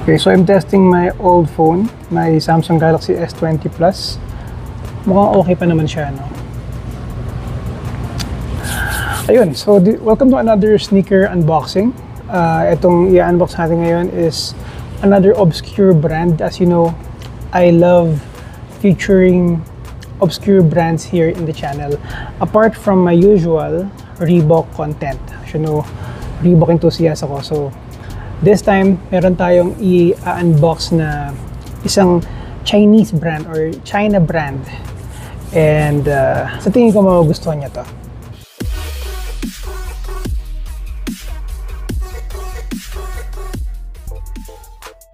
Okay, so I'm testing my old phone, my Samsung Galaxy S20 Plus. Mukhang okay pa naman siya, no? Ayun, so welcome to another sneaker unboxing. Itong i-unbox natin ngayon is another obscure brand. As you know, I love featuring obscure brands here in the channel. Apart from my usual Reebok content. As you know, Reebok enthusiast ako. So, this time, meron tayong i-unbox na isang Chinese brand or China brand. And sa tingin ko magugustuhan niya to.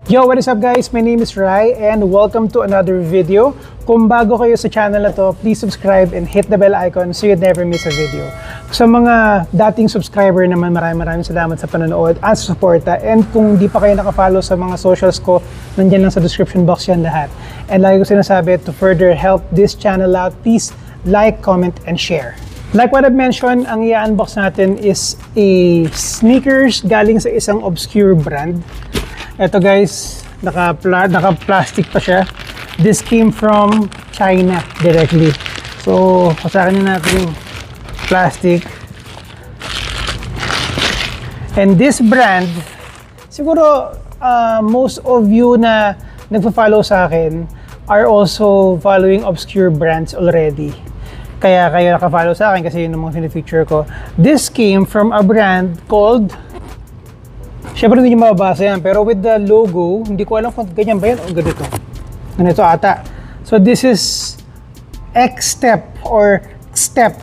Yo, what is up guys? My name is Rai and welcome to another video. Kung bago kayo sa channel na to, please subscribe and hit the bell icon so you'd never miss a video. Sa mga dating subscriber naman, maraming salamat sa panonood at sa suporta. And kung di pa kayo nakafollow sa mga socials ko, nandiyan lang sa description box yan lahat. And lagi ko sinasabi, to further help this channel out, please like, comment, and share. Like what I've mentioned, ang i-unbox natin is a sneakers galing sa isang obscure brand. Ito guys, naka-plastic pa siya. This came from China directly. So, pasakin na natin yung plastic. And this brand, siguro most of you na nagpa-follow sa akin are also following obscure brands already. Kaya kayo naka-follow sa akin kasi yun ang mga feature ko. This came from a brand called, syempre hindi nyo mababasa yan, pero with the logo, hindi ko alam kung ganyan ba yan o ganito. Ganito ata. So this is X-Step or Step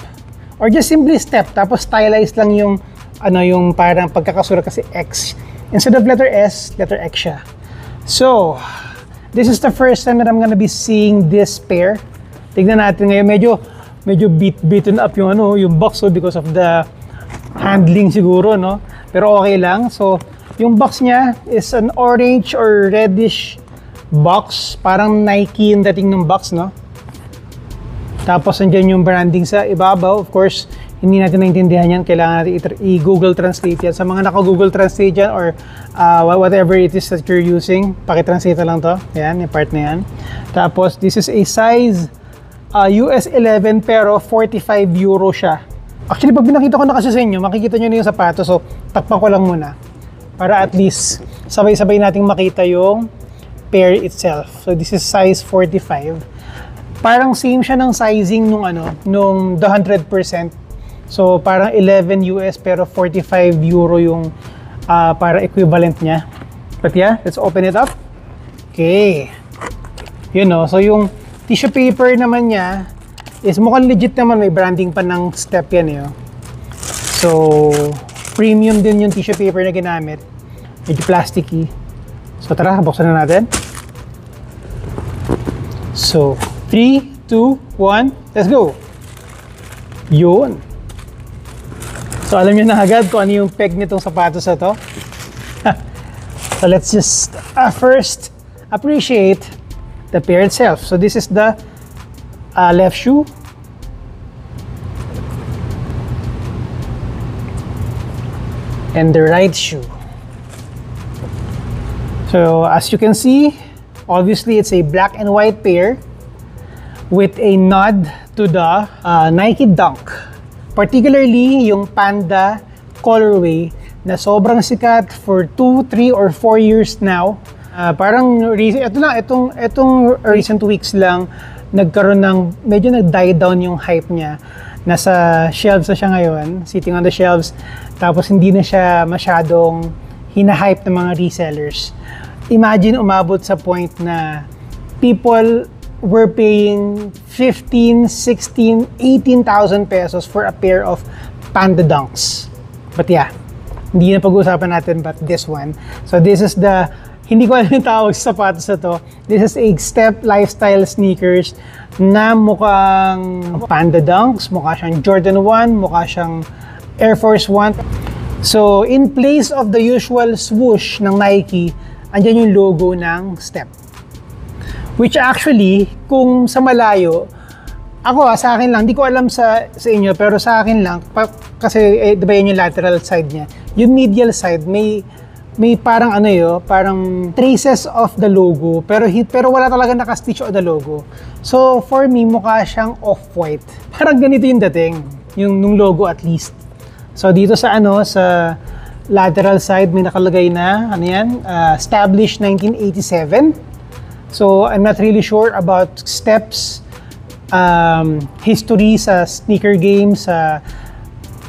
or just simply Step. Tapos stylized lang yung yung parang pagkakasulat kasi X. Instead of letter S, letter X siya. So, this is the first time that I'm gonna be seeing this pair. Tignan natin ngayon. Medyo beaten up yung yung box because of the handling siguro, no? Pero okay lang. So, yung box niya is an orange or reddish box. Parang Nike yung dating ng box, no? Tapos nandiyan yung branding sa ibabaw. Of course, hindi natin naintindihan yan. Kailangan natin i-Google Translate yan. Sa mga naka-Google Translate yan or whatever it is that you're using, pakitranslate lang to. Yan, yung part na yan. Tapos, this is a size US 11 pero 45 euro siya. Actually, pag pinakita ko na kasi sa inyo, makikita nyo na yung sapatos. So, takpan ko lang muna. Para at least, sabay-sabay nating makita yung pair itself. So, this is size 45. Parang same siya ng sizing nung the 100%. So, parang 11 US pero 45 euro yung parang equivalent niya. But yeah, let's open it up. Okay. So yung tissue paper naman niya is mukhang legit naman, may branding pa ng Step yan So, premium din yung tissue paper na ginamit. Medyo plasticky. So, tara, buksan na natin. So, 3, 2, 1, let's go! Yun! So, alam nyo na agad kung ano yung peg nitong sapatos na to. So, let's just first appreciate the pair itself. So, this is the left shoe. And the right shoe. So, as you can see, obviously it's a black and white pair with a nod to the Nike Dunk. Particularly yung Panda colorway na sobrang sikat for 2, 3, or 4 years now. Parang itong recent weeks lang nagkaroon ng medyo nag-die down yung hype niya. Nasa shelves na siya ngayon, sitting on the shelves. Tapos hindi na siya masyadong hina-hype ng mga resellers. Imagine umabot sa point na people were paying 15, 16, 18,000 pesos for a pair of Panda Dunks. But yeah, hindi na pag-uusapan natin but this one. So this is the, hindi ko alam yung tawag sa sapatos na to. This is a Step lifestyle sneakers na mukhang Panda Dunks, mukha siyang Jordan 1, mukha siyang Air Force 1. So in place of the usual swoosh ng Nike, andyan yung logo ng Step. Which actually, kung sa malayo, ako sa akin lang, hindi ko alam sa inyo, pero sa akin lang, kasi di ba yun yung lateral side niya, yung medial side may may parang ano yun, parang traces of the logo, pero wala talaga naka-stitch on the logo. So for me, mukha siyang off-white. Parang ganito yung dating, yung nung logo at least. So dito sa sa lateral side may nakalagay na ano yan, established 1987. So I'm not really sure about steps, history sa sneaker game, sa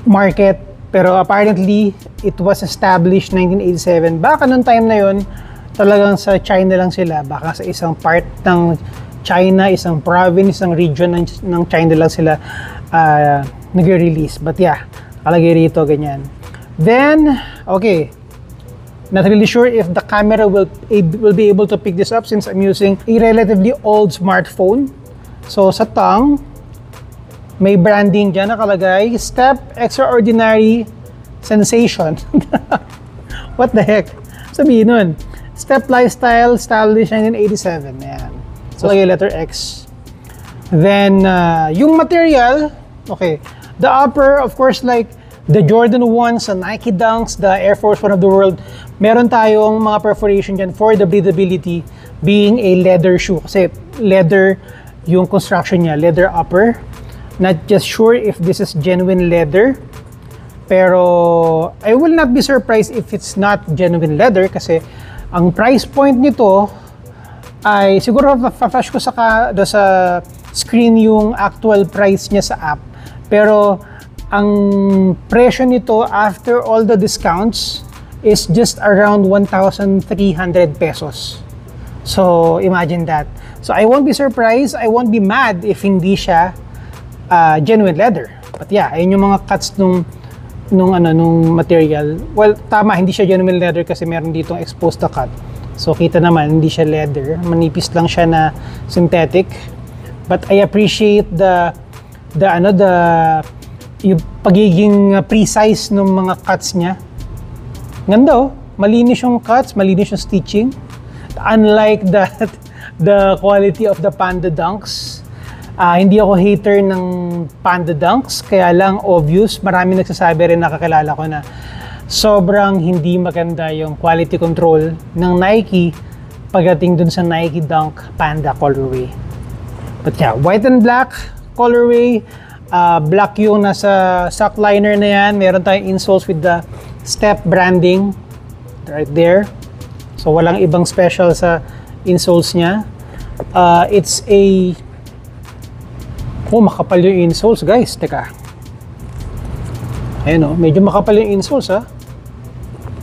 market, pero apparently it was established 1987. Baka noong time na yon talagang sa China lang sila, baka sa isang part ng China, isang province, isang region ng China lang sila nag-release. But yeah, nakalagay rito ganyan. Then okay, not really sure if the camera will be able to pick this up since I'm using a relatively old smartphone. So sa tongue, may branding dyan nakalagay, Step Extraordinary Sensation. What the heck? Sabihin nun. Step Lifestyle, established 1987. Ayan. So lagay letter X. Then, yung material, okay. The upper, of course, like the Jordan 1s, the Nike Dunks, the Air Force One of the world, meron tayong mga perforation dyan for the breathability, being a leather shoe. Kasi leather yung construction niya, leather upper. Not just sure if this is genuine leather, pero I will not be surprised if it's not genuine leather kasi ang price point nito ay siguro pa-flash ko sa screen yung actual price niya sa app. Pero ang presyo nito after all the discounts is just around 1,300 pesos. So imagine that. So I won't be surprised, I won't be mad if hindi siya genuine leather. But yeah, ayun yung mga cuts nung material. Well, tama, hindi siya genuine leather kasi meron ditong exposed na cut. So kita naman, hindi siya leather. Manipis lang siya na synthetic. But I appreciate yung pagiging precise ng mga cuts niya. Ganda oh. Malinis yung cuts, malinis yung stitching. Unlike the quality of the Panda Dunks. Hindi ako hater ng Panda Dunks, kaya lang obvious, marami nagsasabi rin, nakakilala ko na sobrang hindi maganda yung quality control ng Nike pagdating dun sa Nike Dunk Panda colorway. But yeah, white and black colorway, black yung nasa sock liner na yan, meron tayong insoles with the Step branding right there. So walang ibang special sa insoles niya. It's a makapal yung insoles, guys. Teka. Ayun o, medyo makapal yung insoles, ha.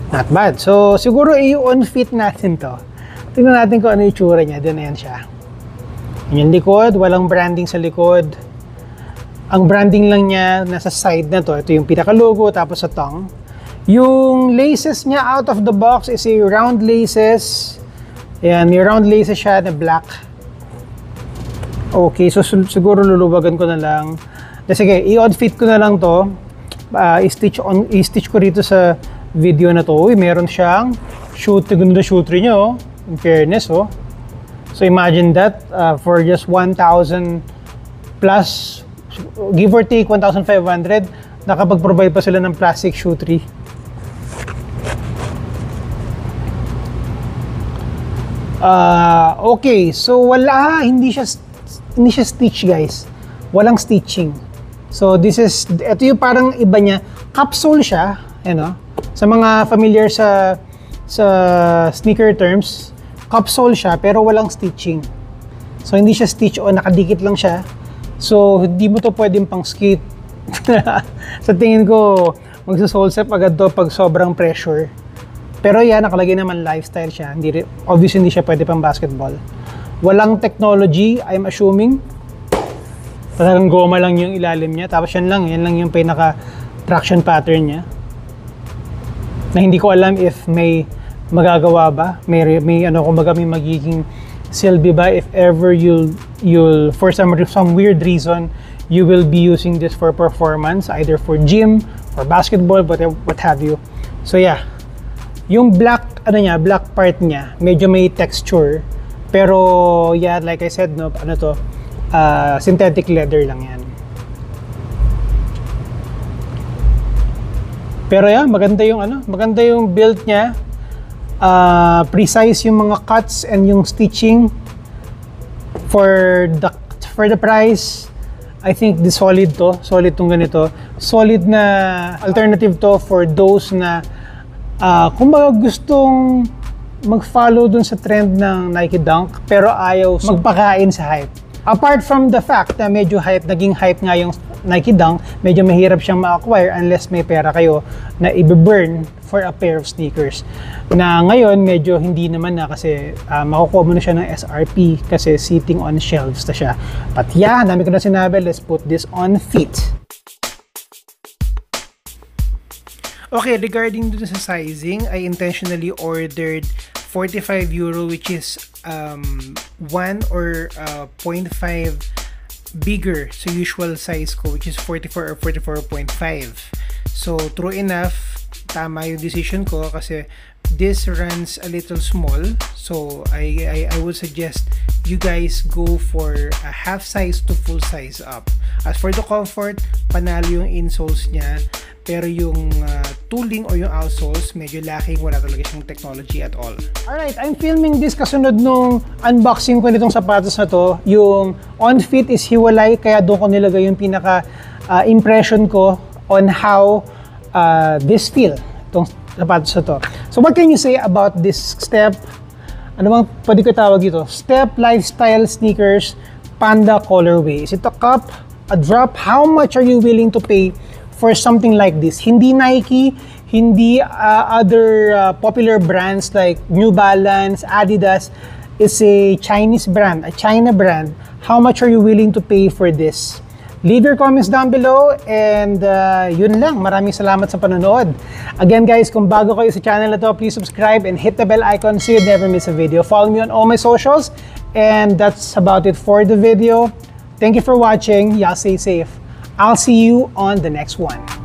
Not bad. So, siguro i-on fit natin to. Tingnan natin kung ano yung tsura niya. Doon na yan siya. Yung likod, walang branding sa likod. Ang branding lang niya, nasa side na to. Ito yung pinaka-logo, tapos sa tongue. Yung laces niya out of the box is a round laces. Ayan, may round laces siya na black. Okay, so siguro luluwagan ko na lang. Sige, i-on fit ko na lang to. I-stitch ko rito sa video na to. Uy, meron siyang ganda shooter niya, oh. In fairness, oh. So imagine that, for just 1,000 plus, give or take 1,500, nakapag-provide pa sila ng plastic shoe tree. Okay, so hindi siya stitch, guys. Walang stitching. So ito yung parang iba niya. Capsule siya, sa mga familiar sa sneaker terms, capsule siya pero walang stitching. So hindi siya stitch o nakadikit lang siya. So hindi mo to pwedeng pang skate. Sa tingin ko, magsa-sole step agad to pag sobrang pressure. Pero yan, nakalagay naman lifestyle siya. Obviously hindi siya pwede pang basketball. Walang technology, I'm assuming. Talagang goma lang yung ilalim niya. Tapos yan lang yung pinaka-traction pattern niya. Na hindi ko alam if may magagawa ba. May magiging silbi ba if ever you'll for some weird reason, you will be using this for performance, either for gym, or basketball, what have you. So yeah, yung black part niya, medyo may texture. Pero yeah, like I said, synthetic leather lang yan. Pero yeah, maganda yung build niya. precise yung mga cuts and yung stitching. For the price, I think solid tong ganito. Solid na alternative to for those na kung gustong mag-follow dun sa trend ng Nike Dunk pero ayaw magpakain sa hype. Apart from the fact na medyo naging hype nga yung Nike Dunk, medyo mahirap siyang ma-acquire unless may pera kayo na i-burn for a pair of sneakers. Na ngayon, medyo hindi naman na kasi makukuha mo na siya ng SRP kasi sitting on shelves na siya. But yeah, dami ko na sinabi, let's put this on feet. Okay, regarding dun sa sizing, I intentionally ordered 45 euro, which is 1 or 0.5 bigger sa usual size ko, which is 44 or 44.5. So true enough, tama yung decision ko kasi this runs a little small. So I would suggest you guys go for a half size to full size up. As for the comfort, panalo yung insoles niya. Pero yung tooling or yung outsoles, medyo lacking, wala talaga siyang technology at all. Alright, I'm filming this kasunod nung unboxing ko nitong sapatos na to. Yung on fit is hiwalay, kaya doon ko nilagay yung pinaka impression ko on how this feel, itong sapatos na to. So what can you say about this Step? Ano bang pwede ko tawag ito? Step Lifestyle Sneakers Panda Colorway. Is it a cup? A drop? How much are you willing to pay for something like this? Hindi Nike, hindi other popular brands like New Balance, Adidas. It's a Chinese brand, a China brand. How much are you willing to pay for this? Leave your comments down below and yun lang. Maraming salamat sa panonood. Again guys, kung bago kayo sa channel na to, please subscribe and hit the bell icon so you never miss a video. Follow me on all my socials and that's about it for the video. Thank you for watching. Y'all stay safe. I'll see you on the next one.